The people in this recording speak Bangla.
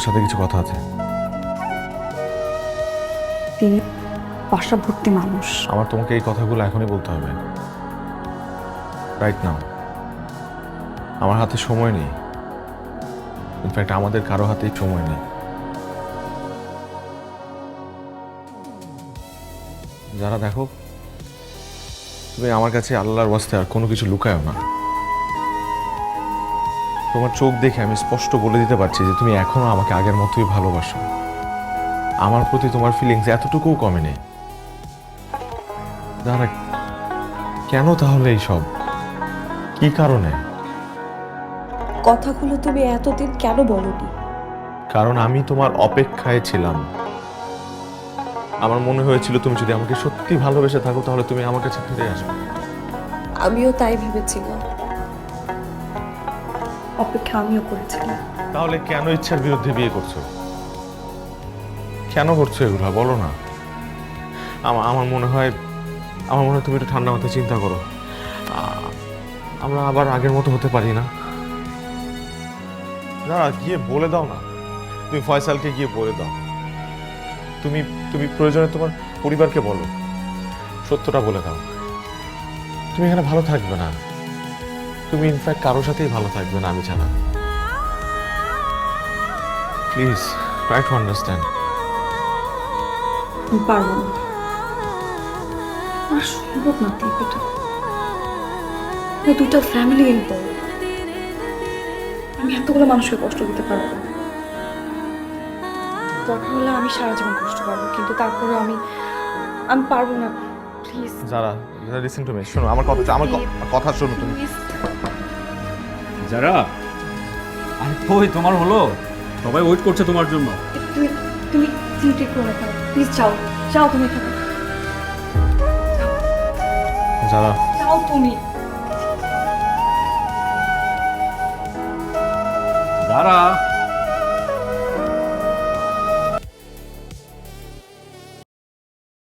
তোমার সাথে কিছু কথা আছে। তিনি বাসা ভর্তি মানুষ। আমার তোমাকে এই কথাগুলো এখনই বলতে হবে, রাইট নাও। আমার হাতে সময় নেই, ইনফ্যাক্ট আমাদের কারো হাতেই সময় নেই। যারা দেখো, তুমি আমার কাছে আল্লাহর ওয়াস্তে আর কোনো কিছু লুকায়ও না। তোমার চোখ দেখে আমি স্পষ্ট বলে দিতে পারছি যে তুমি এখনো আমাকে আগের মতোই ভালোবাসো। আমার প্রতি তোমার ফিলিংস এতটুকুও কমেনি। দাঁড়া, কেন তাহলে এইসব? কি কারণে? কথাগুলো তুমি এতদিন কেন বলনি? কারণ আমি তোমার অপেক্ষায় ছিলাম। আমার মনে হয়েছিল তুমি যদি আমাকে সত্যি ভালোবেসে থাকো তাহলে তুমি আমার কাছে ফিরে আসবে। আমিও তাই ভেবেছিলাম, অপেক্ষা আমিও করেছিলাম। তাহলে কেন ইচ্ছার বিরুদ্ধে বিয়ে করছো? কেন করছো এগুলো বলো না। আমার মনে হয় তুমি একটু ঠান্ডা মাথায় চিন্তা করো। আমরা আবার আগের মতো হতে পারি না? না, গিয়ে বলে দাও না। তুমি ফয়সালকে গিয়ে বলে দাও। তুমি প্রয়োজনে তোমার পরিবারকে বলো, সত্যটা বলে দাও। তুমি এখানে ভালো থাকবে না, তুমি ইনফ্যাক্ট কারোর সাথেই ভালো থাকবে না আমি ছাড়া। Please try to understand. আমি পারবো না, আমার সম্ভব না দীপিকা। দুটো ফ্যামিলি ইনভলভ, আমি এতগুলো মানুষকে কষ্ট দিতে পারবো না। দরকার হলে আমি সারা জীবন কষ্ট পাবো, কিন্তু তারপরে আমি পারবো না। প্লিজ যারা লিসেন টু মি, শোনো আমার কথা শোনো তুমি। যারা, আরে কই তোমার হলো? সবাই ওয়েট করছে তোমার জন্য। তুমি তুমি তুমি ঠিক করে দাও, প্লিজ যাও যাও, তুমি এখানে যারা, যাও তুমি। যারা